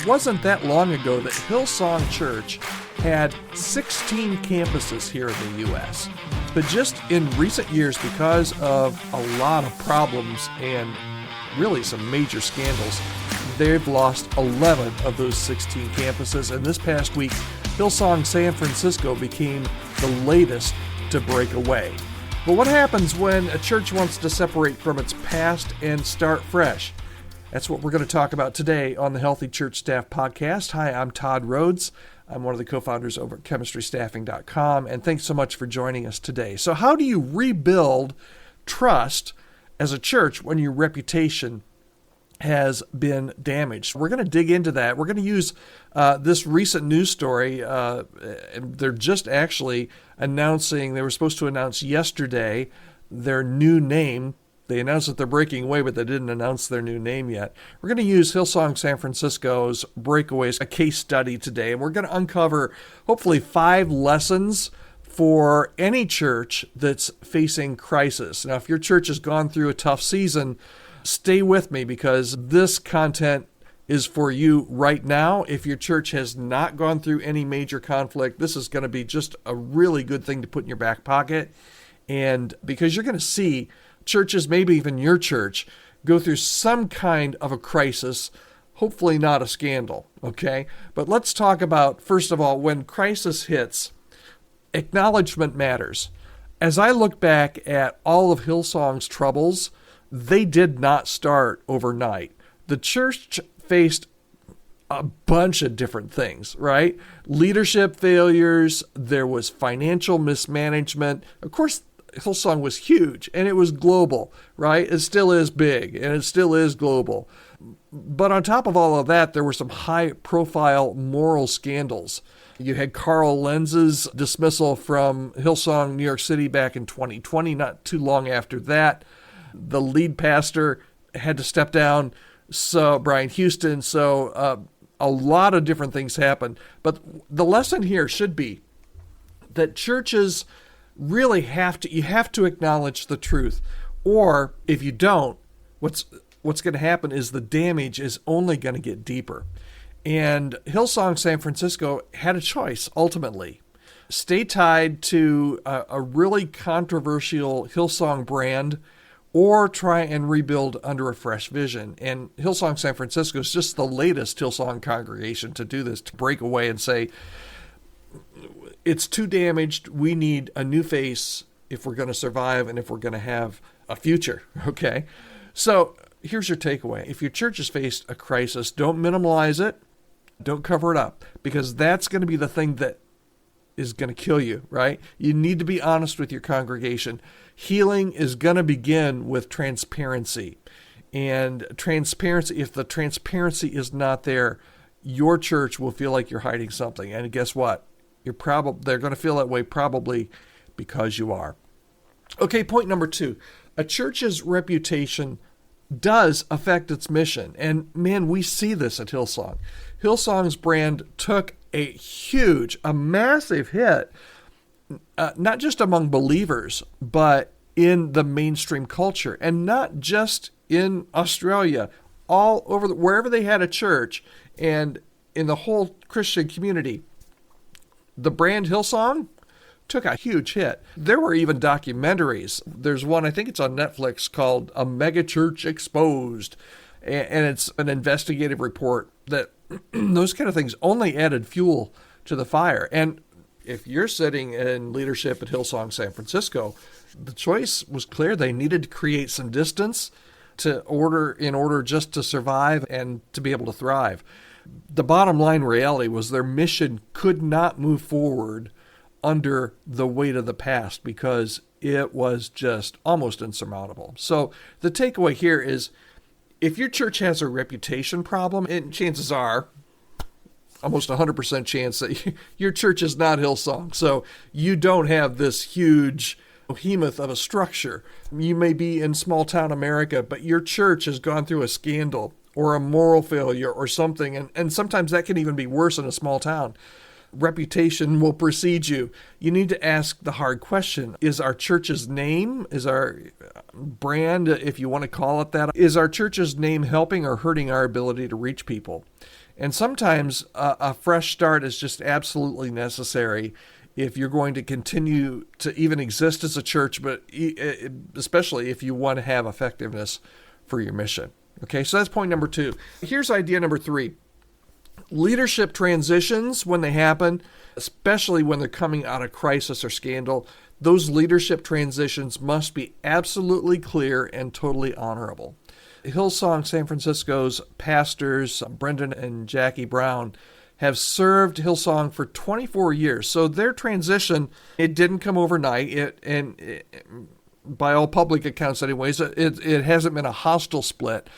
It wasn't that long ago that Hillsong Church had 16 campuses here in the U.S. But just in recent years, because of a lot of problems and really some major scandals, they've lost 11 of those 16 campuses. And this past week, Hillsong San Francisco became the latest to break away. But what happens when a church wants to separate from its past and start fresh? That's what we're going to talk about today on the Healthy Church Staff Podcast. Hi, I'm Todd Rhodes. I'm one of the co-founders over at chemistrystaffingcom, and thanks so much for joining us today. So how do you rebuild trust as a church when your reputation has been damaged? We're going to dig into that. We're going to use this recent news story. They're just actually announcing, they were supposed to announce yesterday their new name. They announced that they're breaking away, but they didn't announce their new name yet. We're going to use Hillsong San Francisco's Breakaway, a case study today, and we're going to uncover hopefully 5 lessons for any church that's facing crisis. Now, if your church has gone through a tough season, stay with me because this content is for you right now. If your church has not gone through any major conflict, this is going to be just a really good thing to put in your back pocket. And because you're going to see churches, maybe even your church, go through some kind of a crisis, hopefully not a scandal, okay? But let's talk about, first of all, when crisis hits, acknowledgement matters. As I look back at all of Hillsong's troubles, they did not start overnight. The church faced a bunch of different things, right? Leadership failures, there was financial mismanagement. Of course, Hillsong was huge and it was global, right? It still is big and it still is global. But on top of all of that, there were some high-profile moral scandals. You had Carl Lenz's dismissal from Hillsong New York City back in 2020, not too long after that. The lead pastor had to step down, so Brian Houston, so a lot of different things happened. But the lesson here should be that churches really have to acknowledge the truth. Or if you don't, what's going to happen is the damage is only going to get deeper. And Hillsong San Francisco had a choice ultimately. Stay tied to a really controversial Hillsong brand or try and rebuild under a fresh vision. And Hillsong San Francisco is just the latest Hillsong congregation to do this, to break away and say, it's too damaged. We need a new face if we're going to survive and if we're going to have a future, okay? So here's your takeaway. If your church has faced a crisis, don't minimize it. Don't cover it up, because that's going to be the thing that is going to kill you, right? You need to be honest with your congregation. Healing is going to begin with transparency. And transparency, if the transparency is not there, your church will feel like you're hiding something. And guess what? They're going to feel that way probably because you are. Okay, point number 2. A church's reputation does affect its mission. And man, we see this at Hillsong. Hillsong's brand took a massive hit, not just among believers, but in the mainstream culture, and not just in Australia, all over, wherever they had a church, and in the whole Christian community. The brand Hillsong took a huge hit. There were even documentaries. There's one, I think it's on Netflix, called A Megachurch Exposed. And it's an investigative report that those kind of things only added fuel to the fire. And if you're sitting in leadership at Hillsong San Francisco, the choice was clear. They needed to create some distance in order just to survive and to be able to thrive. The bottom line reality was their mission could not move forward under the weight of the past because it was just almost insurmountable. So the takeaway here is, if your church has a reputation problem, and chances are almost 100% chance that your church is not Hillsong. So you don't have this huge behemoth of a structure. You may be in small town America, but your church has gone through a scandal or a moral failure or something. And sometimes that can even be worse in a small town. Reputation will precede you. You need to ask the hard question. Is our church's name, is our brand, if you want to call it that, is our church's name helping or hurting our ability to reach people? And sometimes a fresh start is just absolutely necessary if you're going to continue to even exist as a church, but especially if you want to have effectiveness for your mission. Okay, so that's point number 2. Here's idea number 3. Leadership transitions, when they happen, especially when they're coming out of crisis or scandal, those leadership transitions must be absolutely clear and totally honorable. Hillsong San Francisco's pastors, Brendan and Jackie Brown, have served Hillsong for 24 years. So their transition, it didn't come overnight. By all public accounts anyways, it hasn't been a hostile split,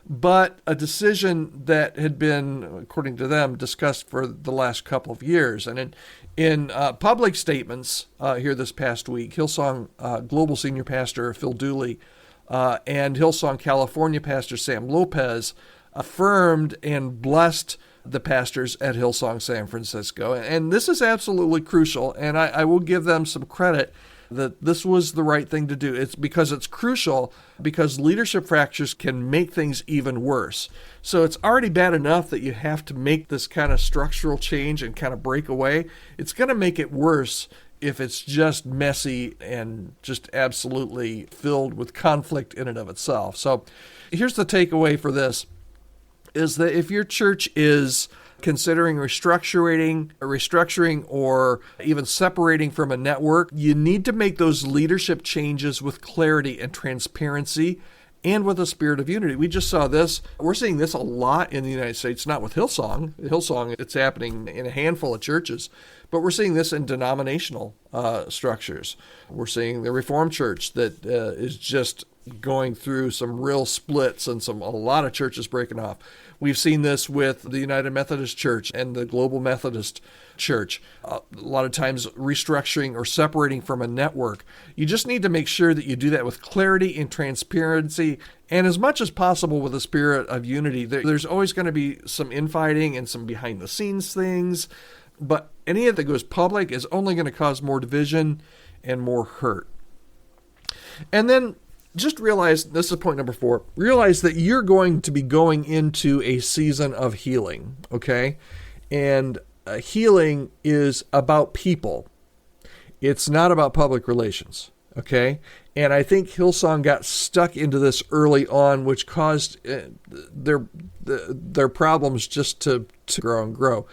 but a decision that had been, according to them, discussed for the last couple of years. And in public statements here this past week, Hillsong Global Senior Pastor Phil Dooley and Hillsong California Pastor Sam Lopez affirmed and blessed the pastors at Hillsong San Francisco. And this is absolutely crucial, and I will give them some credit that this was the right thing to do. It's because it's crucial, because leadership fractures can make things even worse. So it's already bad enough that you have to make this kind of structural change and kind of break away. It's going to make it worse if it's just messy and just absolutely filled with conflict in and of itself. So here's the takeaway for this, is that if your church is considering restructuring, or even separating from a network, you need to make those leadership changes with clarity and transparency and with a spirit of unity. We just saw this. We're seeing this a lot in the United States, not with Hillsong. Hillsong, it's happening in a handful of churches, but we're seeing this in denominational structures. We're seeing the Reformed Church that is just going through some real splits and a lot of churches breaking off. We've seen this with the United Methodist Church and the Global Methodist Church. A lot of times restructuring or separating from a network. You just need to make sure that you do that with clarity and transparency, and as much as possible with a spirit of unity. There's always going to be some infighting and some behind-the-scenes things, but any of that goes public is only going to cause more division and more hurt. And then just realize, this is point number 4, realize that you're going to be going into a season of healing, okay? And healing is about people. It's not about public relations, okay? And I think Hillsong got stuck into this early on, which caused their problems just to grow and grow.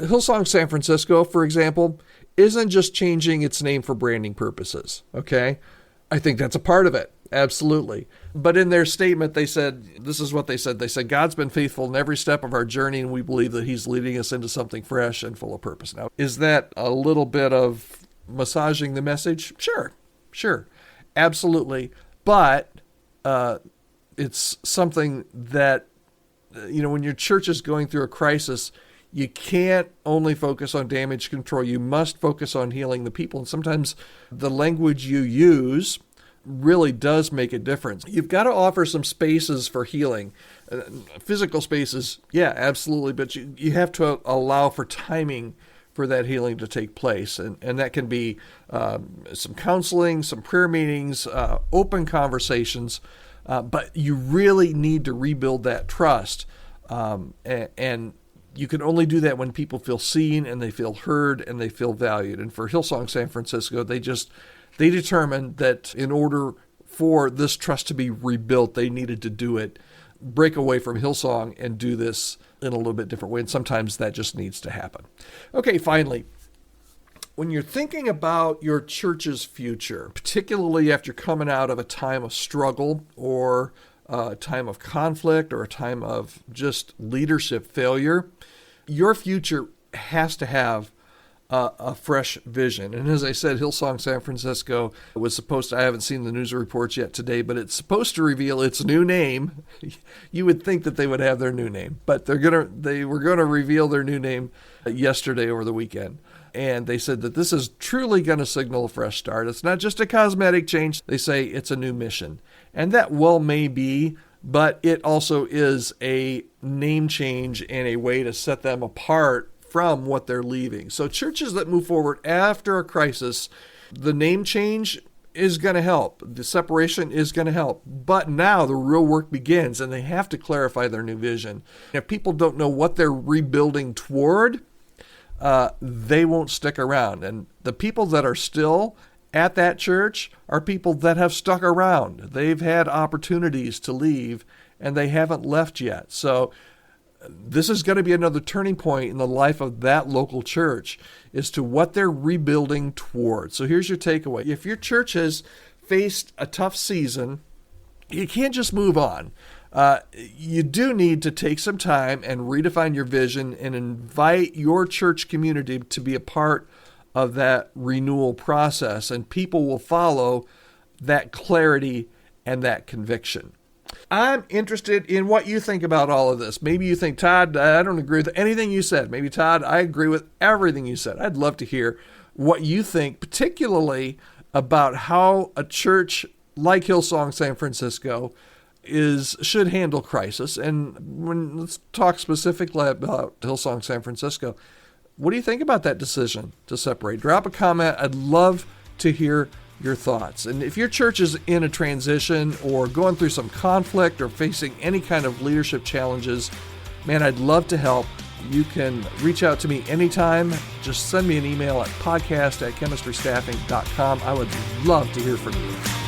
Hillsong San Francisco, for example, isn't just changing its name for branding purposes, okay? I think that's a part of it. Absolutely. But in their statement, they said, this is what they said. They said, God's been faithful in every step of our journey, and we believe that he's leading us into something fresh and full of purpose. Now, is that a little bit of massaging the message? Sure. Absolutely. But it's something that, when your church is going through a crisis, you can't only focus on damage control. You must focus on healing the people. And sometimes the language you use really does make a difference. You've got to offer some spaces for healing. Physical spaces, yeah, absolutely, but you have to allow for timing for that healing to take place. And that can be some counseling, some prayer meetings, open conversations, but you really need to rebuild that trust. And you can only do that when people feel seen and they feel heard and they feel valued. And for Hillsong San Francisco, they determined that in order for this trust to be rebuilt, they needed to do it, break away from Hillsong and do this in a little bit different way. And sometimes that just needs to happen. Okay, finally, when you're thinking about your church's future, particularly after coming out of a time of struggle or a time of conflict or a time of just leadership failure, your future has to have a fresh vision. And as I said, Hillsong San Francisco was supposed to, I haven't seen the news reports yet today, but it's supposed to reveal its new name. You would think that they would have their new name, but they were going to reveal their new name yesterday over the weekend. And they said that this is truly going to signal a fresh start. It's not just a cosmetic change. They say it's a new mission. And that well may be, but it also is a name change and a way to set them apart from what they're leaving. So churches that move forward after a crisis, the name change is going to help. The separation is going to help. But now the real work begins, and they have to clarify their new vision. If people don't know what they're rebuilding toward, they won't stick around. And the people that are still at that church are people that have stuck around. They've had opportunities to leave, and they haven't left yet. So this is going to be another turning point in the life of that local church as to what they're rebuilding toward. So here's your takeaway. If your church has faced a tough season, you can't just move on. You do need to take some time and redefine your vision and invite your church community to be a part of that renewal process, and people will follow that clarity and that conviction. I'm interested in what you think about all of this. Maybe you think, Todd, I don't agree with anything you said. Maybe, Todd, I agree with everything you said. I'd love to hear what you think, particularly about how a church like Hillsong San Francisco should handle crisis. And let's talk specifically about Hillsong San Francisco. What do you think about that decision to separate? Drop a comment. I'd love to hear your thoughts. And if your church is in a transition or going through some conflict or facing any kind of leadership challenges, man, I'd love to help. You can reach out to me anytime. Just send me an email at podcast@chemistrystaffingcom. I would love to hear from you.